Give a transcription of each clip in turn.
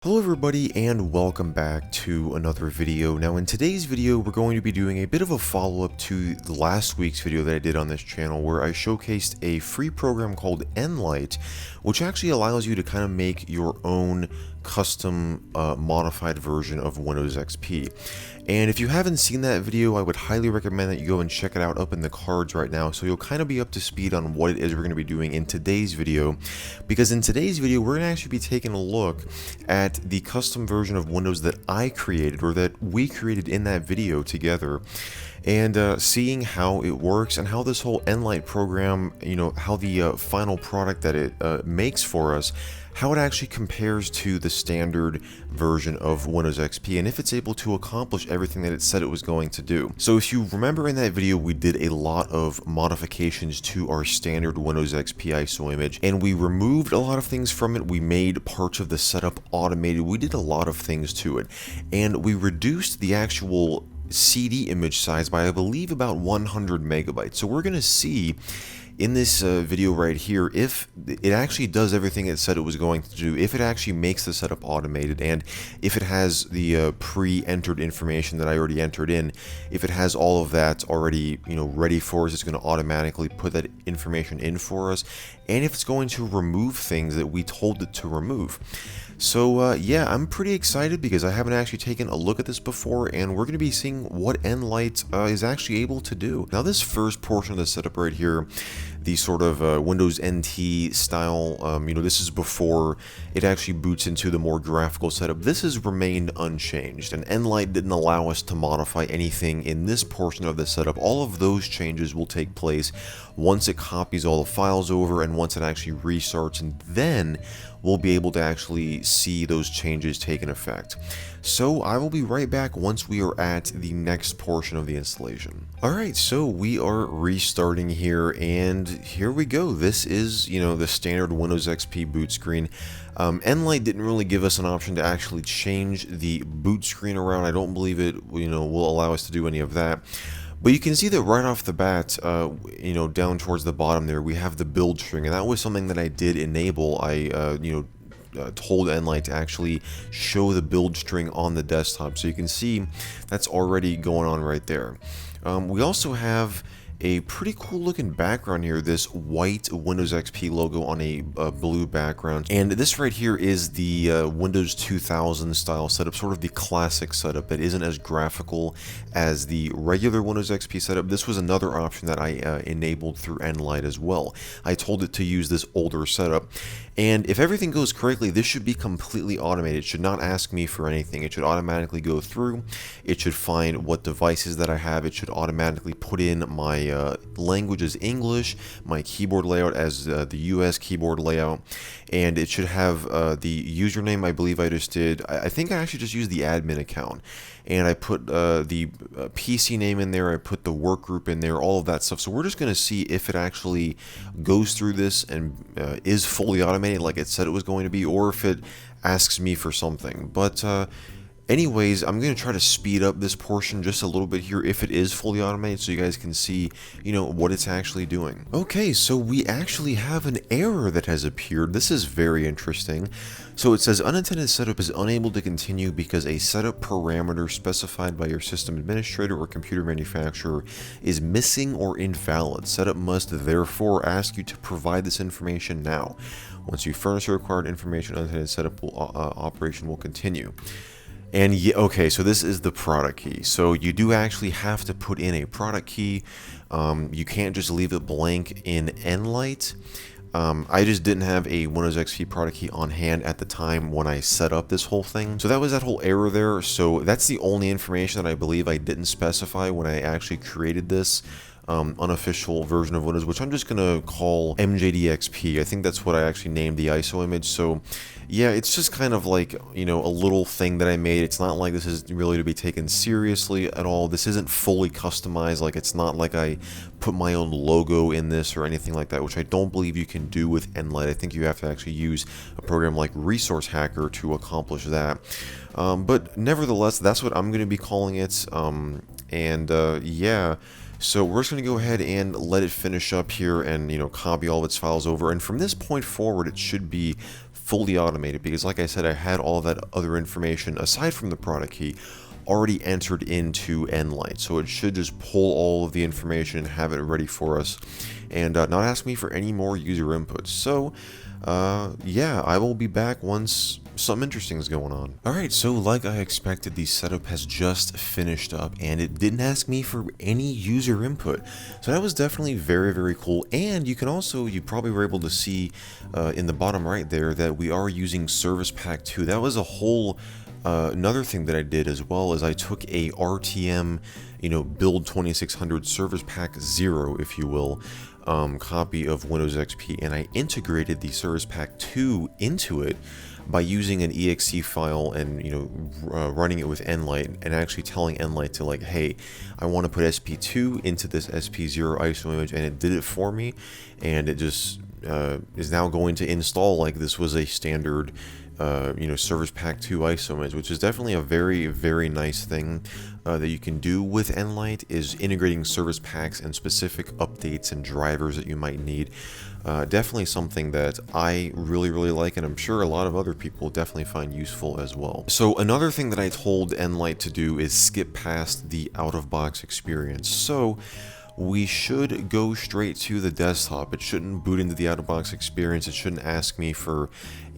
Hello everybody and welcome back to another video. Now in today's video we're going to be doing a bit of a follow-up to the last week's video that I did on this channel where I showcased a free program called nLite, which actually allows you to kind of make your own custom modified version of Windows XP. And if you haven't seen that video, I would highly recommend that you go and check it out up in the cards right now, so you'll kind of be up to speed on what it is we're going to be doing in today's video. Because in today's video, we're going to actually be taking a look at the custom version of Windows that I created, or that we created in that video together, and seeing how it works and how this whole nLite program, how the final product that it makes for us, how it actually compares to the standard version of Windows XP, and if it's able to accomplish everything that it said it was going to do. So if you remember in that video, we did a lot of modifications to our standard Windows XP ISO image, and we removed a lot of things from it. We made parts of the setup automated. We did a lot of things to it, and we reduced the actual CD image size by, I believe, about 100 megabytes. So we're going to see in this video right here if it actually does everything it said it was going to do, if it actually makes the setup automated, and if it has the pre-entered information that I already entered in. If it has all of that already ready for us, it's going to automatically put that information in for us, and if it's going to remove things that we told it to remove. So yeah, I'm pretty excited because I haven't actually taken a look at this before, and we're going to be seeing what nLite is actually able to do. Now this first portion of the setup right here, the sort of Windows NT style, this is before it actually boots into the more graphical setup. This has remained unchanged, and nLite didn't allow us to modify anything in this portion of the setup. All of those changes will take place once it copies all the files over and once it actually restarts, and then we'll be able to actually see those changes taking effect. So I will be right back once we are at the next portion of the installation. Alright, so we are restarting here, and here we go. This is, the standard Windows XP boot screen. nLite didn't really give us an option to actually change the boot screen around. I don't believe it, will allow us to do any of that. But you can see that right off the bat, down towards the bottom there, we have the build string, and that was something that I did enable. I, told nLite to actually show the build string on the desktop, so you can see that's already going on right there. We also have a pretty cool looking background here, this white Windows XP logo on a blue background, and this right here is the Windows 2000 style setup, sort of the classic setup that isn't as graphical as the regular Windows XP setup. This was another option that I enabled through nLite as well. I told it to use this older setup, and if everything goes correctly, this should be completely automated. It should not ask me for anything. It should automatically go through. It should find what devices that I have. It should automatically put in my language as English, my keyboard layout as the US keyboard layout, and it should have the username. I believe I just did. I think I actually just used the admin account, and I put the PC name in there. I put the work group in there, all of that stuff. So we're just going to see if it actually goes through this and is fully automated like it said it was going to be, or if it asks me for something. But anyways, I'm going to try to speed up this portion just a little bit here if it is fully automated, so you guys can see, what it's actually doing. Okay, so we actually have an error that has appeared. This is very interesting. So it says unintended setup is unable to continue because a setup parameter specified by your system administrator or computer manufacturer is missing or invalid. Setup must therefore ask you to provide this information now. Once you furnish the required information, unintended setup operation will continue. And yeah, okay, so this is the product key. So you do actually have to put in a product key. You can't just leave it blank in nLite. I just didn't have a Windows XP product key on hand at the time when I set up this whole thing. So that was that whole error there. So that's the only information that I believe I didn't specify when I actually created this unofficial version of Windows, which I'm just gonna call mjdXP. I think that's what I actually named the ISO image. So yeah, it's just kind of like, a little thing that I made. It's not like this is really to be taken seriously at all. This isn't fully customized. Like, it's not like I put my own logo in this or anything like that, which I don't believe you can do with nLite. I think you have to actually use a program like Resource Hacker to accomplish that. But nevertheless, that's what I'm going to be calling it. Yeah. So we're just going to go ahead and let it finish up here and, copy all of its files over. And from this point forward, it should be fully automated, because like I said, I had all that other information aside from the product key already entered into nLite, so it should just pull all of the information and have it ready for us, and not ask me for any more user inputs. So yeah, I will be back once something interesting is going on. Alright, so like I expected, the setup has just finished up, and it didn't ask me for any user input. So that was definitely very, very cool. And you can also, you probably were able to see in the bottom right there that we are using Service Pack 2. That was a whole another thing that I did as well, is I took a RTM, build 2600 Service Pack 0, if you will, copy of Windows XP, and I integrated the Service Pack 2 into it by using an exe file and running it with nLite, and actually telling nLite to, like, hey, I want to put SP2 into this SP0 ISO image, and it did it for me, and it just is now going to install like this was a standard Service Pack 2 ISO image, which is definitely a very, very nice thing that you can do with nLite, is integrating service packs and specific updates and drivers that you might need. Definitely something that I really, really like, and I'm sure a lot of other people definitely find useful as well. So another thing that I told nLite to do is skip past the out-of-box experience. So we should go straight to the desktop. It shouldn't boot into the out-of-box experience. It shouldn't ask me for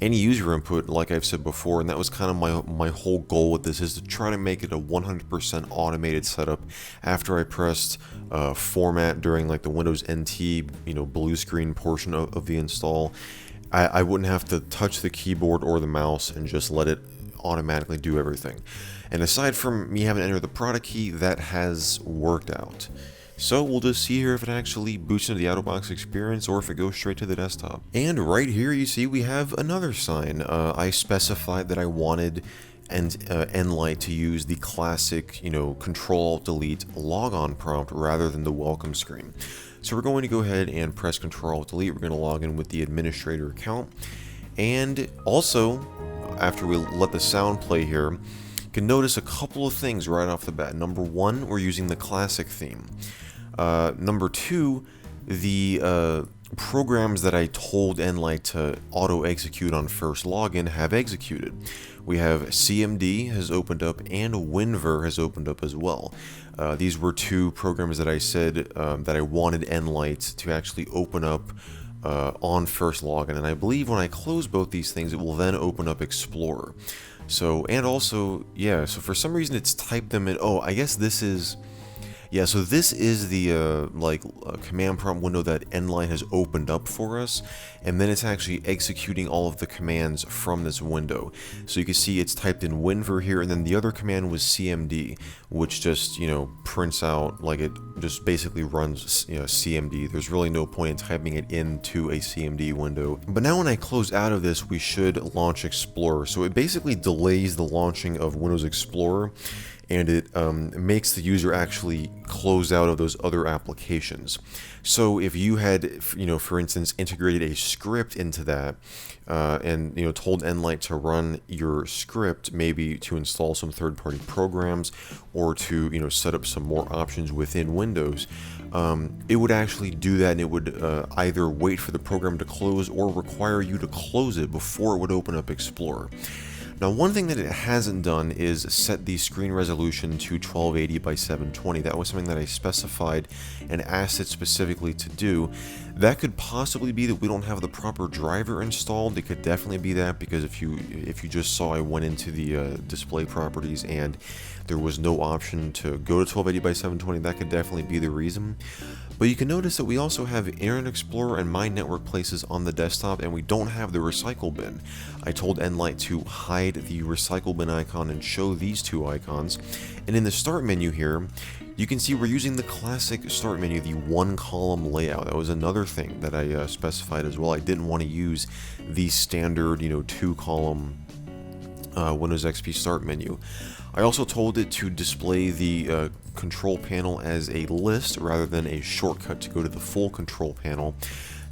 any user input, like I've said before, and that was kind of my whole goal with this, is to try to make it a 100% automated setup. After I pressed format during like the Windows NT blue screen portion of the install, I wouldn't have to touch the keyboard or the mouse and just let it automatically do everything. And aside from me having to enter the product key, that has worked out. So we'll just see here if it actually boots into the out-of-box experience or if it goes straight to the desktop. And right here you see we have another sign. I specified that I wanted nLite to use the classic, Control-Alt-Delete logon prompt rather than the welcome screen. So we're going to go ahead and press Control-Alt-Delete. We're going to log in with the administrator account. And also, after we let the sound play here, you can notice a couple of things right off the bat. Number one, we're using the classic theme. Number two, the programs that I told nLite to auto-execute on first login have executed. We have CMD has opened up, and WinVer has opened up as well. These were two programs that I said that I wanted nLite to actually open up on first login, and I believe when I close both these things, it will then open up Explorer. So, and also, yeah, so for some reason it's typed them in. Oh, I guess this is, yeah, so this is the command prompt window that nLite has opened up for us, and then it's actually executing all of the commands from this window. So you can see it's typed in WinVer here, and then the other command was CMD, which just, prints out, like, it just basically runs, CMD. There's really no point in typing it into a CMD window. But now when I close out of this, we should launch Explorer. So it basically delays the launching of Windows Explorer, and it makes the user actually close out of those other applications. So if you had, for instance, integrated a script into that, and told nLite to run your script, maybe to install some third-party programs or to set up some more options within Windows, it would actually do that, and it would either wait for the program to close or require you to close it before it would open up Explorer. Now, one thing that it hasn't done is set the screen resolution to 1280 by 720. That was something that I specified and asked it specifically to do. That could possibly be that we don't have the proper driver installed. It could definitely be that, because if you just saw, I went into the display properties and there was no option to go to 1280 by 720. That could definitely be the reason. But you can notice that we also have Internet Explorer and My Network Places on the desktop, and we don't have the recycle bin. I told nLite to hide the recycle bin icon and show these two icons. And in the start menu here, you can see we're using the classic start menu, the one column layout. That was another thing that I specified as well. I didn't want to use the standard, two column Windows XP start menu. I also told it to display the control panel as a list rather than a shortcut to go to the full control panel.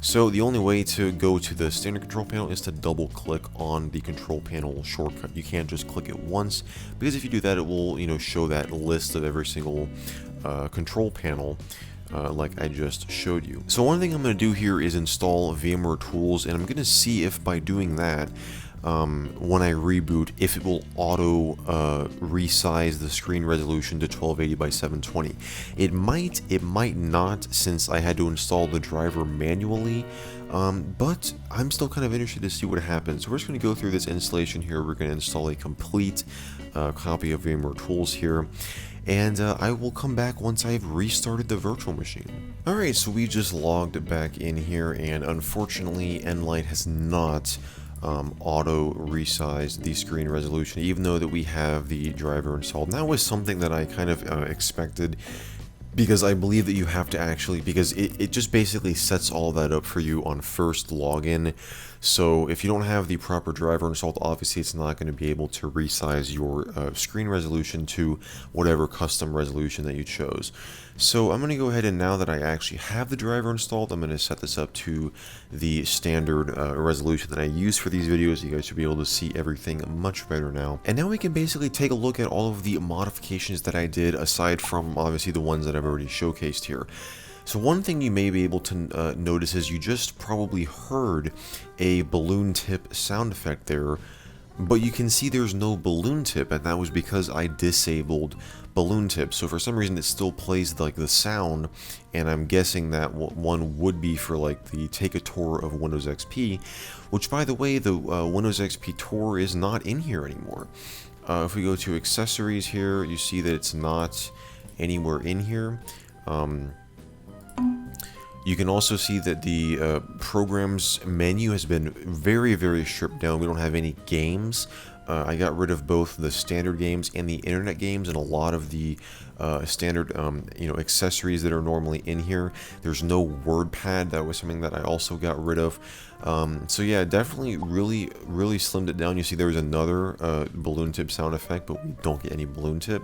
So the only way to go to the standard control panel is to double click on the control panel shortcut. You can't just click it once, because if you do that, it will show that list of every single control panel like I just showed you. So one thing I'm going to do here is install VMware Tools, and I'm going to see if by doing that, when I reboot, if it will auto resize the screen resolution to 1280 by 720. It might not, since I had to install the driver manually, but I'm still kind of interested to see what happens. So we're just going to go through this installation here. We're going to install a complete copy of VMware Tools here, and I will come back once I've restarted the virtual machine. Alright, so we just logged back in here, and unfortunately nLite has not auto resize the screen resolution, even though that we have the driver installed. And that was something that I kind of expected, because I believe that you have to actually, because it just basically sets all that up for you on first login. So if you don't have the proper driver installed, obviously it's not going to be able to resize your screen resolution to whatever custom resolution that you chose. So I'm going to go ahead, and now that I actually have the driver installed, I'm going to set this up to the standard resolution that I use for these videos. You guys should be able to see everything much better now. And now we can basically take a look at all of the modifications that I did, aside from obviously the ones that I've already showcased here. So one thing you may be able to notice is you just probably heard a balloon tip sound effect there, but you can see there's no balloon tip, and that was because I disabled balloon tip. So for some reason it still plays like the sound, and I'm guessing that one would be for like the take a tour of Windows XP, which by the way, the Windows XP tour is not in here anymore. If we go to accessories here, you see that it's not anywhere in here. You can also see that the programs menu has been very stripped down. We don't have any games. I got rid of both the standard games and the internet games, and a lot of the standard accessories that are normally in here. There's no WordPad. That was something that I also got rid of. So yeah, definitely really slimmed it down. You see there's another balloon tip sound effect, but we don't get any balloon tip.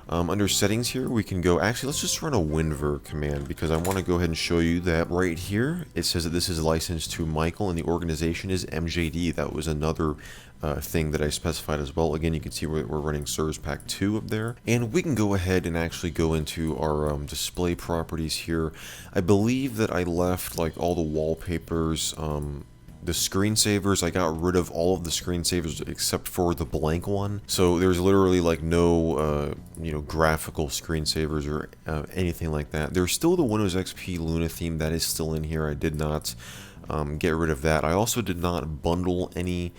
Under settings here, we can go, actually let's just run a WinVer command, because I want to go ahead and show you that right here it says that this is licensed to Michael and the organization is MJD. That was another thing that I specified as well. Again, you can see we're running Service Pack 2 up there, and we can go ahead and actually go into our display properties here. I believe that I left like all the wallpapers, the screensavers. I got rid of all of the screensavers except for the blank one. So there's literally like no, graphical screensavers or anything like that. There's still the Windows XP Luna theme that is still in here. I did not get rid of that. I also did not bundle any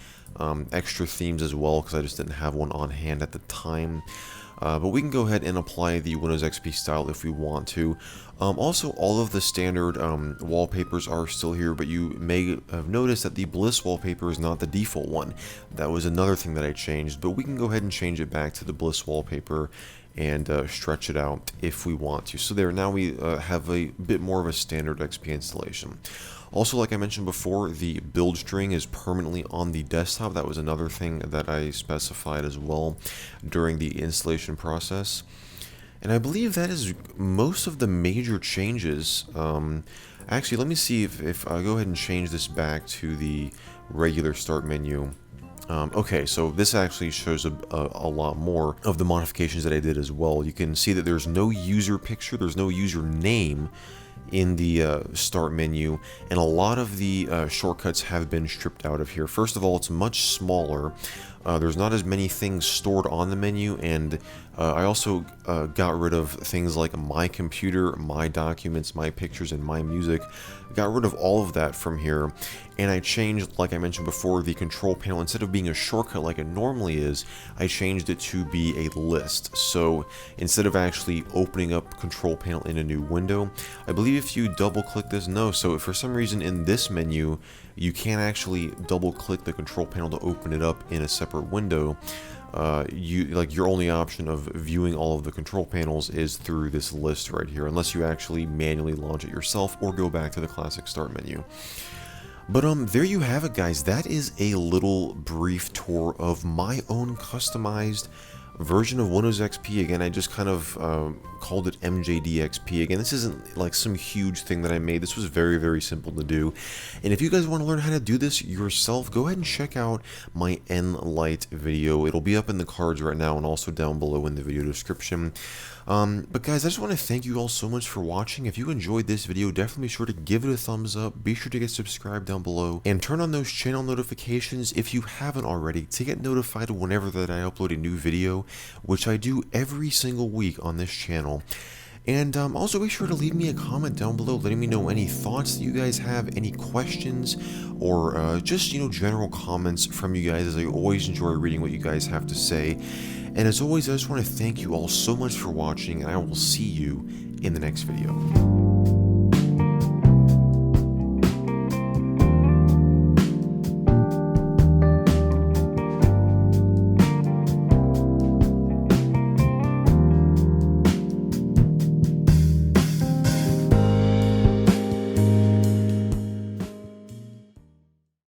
extra themes as well, because I just didn't have one on hand at the time. But we can go ahead and apply the Windows XP style if we want to. Also, all of the standard wallpapers are still here, but you may have noticed that the Bliss wallpaper is not the default one. That was another thing that I changed, but we can go ahead and change it back to the Bliss wallpaper and stretch it out if we want to. So there, now we have a bit more of a standard XP installation. Also, like I mentioned before, the build string is permanently on the desktop. That was another thing that I specified as well during the installation process. And I believe that is most of the major changes. Actually, let me see if I go ahead and change this back to the regular start menu. Okay, so this actually shows a lot more of the modifications that I did as well. You can see that there's no user picture, there's no user name in the start menu, and a lot of the shortcuts have been stripped out of here. First of all, it's much smaller. There's not as many things stored on the menu, and I also got rid of things like my computer, my documents, my pictures, and my music. Got rid of all of that from here, and I changed, like I mentioned before, the control panel. Instead of being a shortcut like it normally is, I changed it to be a list. So instead of actually opening up control panel in a new window, I believe if you double click this, no, so if for some reason in this menu you can't actually double click the control panel to open it up in a separate window, your only option of viewing all of the control panels is through this list right here, unless you actually manually launch it yourself or go back to the classic start menu. But there you have it, guys. That is a little brief tour of my own customized version of Windows XP. Again, I just kind of called it mjdXP. Again, this isn't like some huge thing that I made. This was very, very simple to do. And if you guys want to learn how to do this yourself, go ahead and check out my nLite video. It'll be up in the cards right now and also down below in the video description. But guys, I just want to thank you all so much for watching. If you enjoyed this video, definitely be sure to give it a thumbs up. Be sure to get subscribed down below and turn on those channel notifications if you haven't already to get notified whenever that I upload a new video, which I do every single week on this channel. And also be sure to leave me a comment down below letting me know any thoughts that you guys have, any questions, or just, general comments from you guys, as I always enjoy reading what you guys have to say. And as always, I just want to thank you all so much for watching, and I will see you in the next video.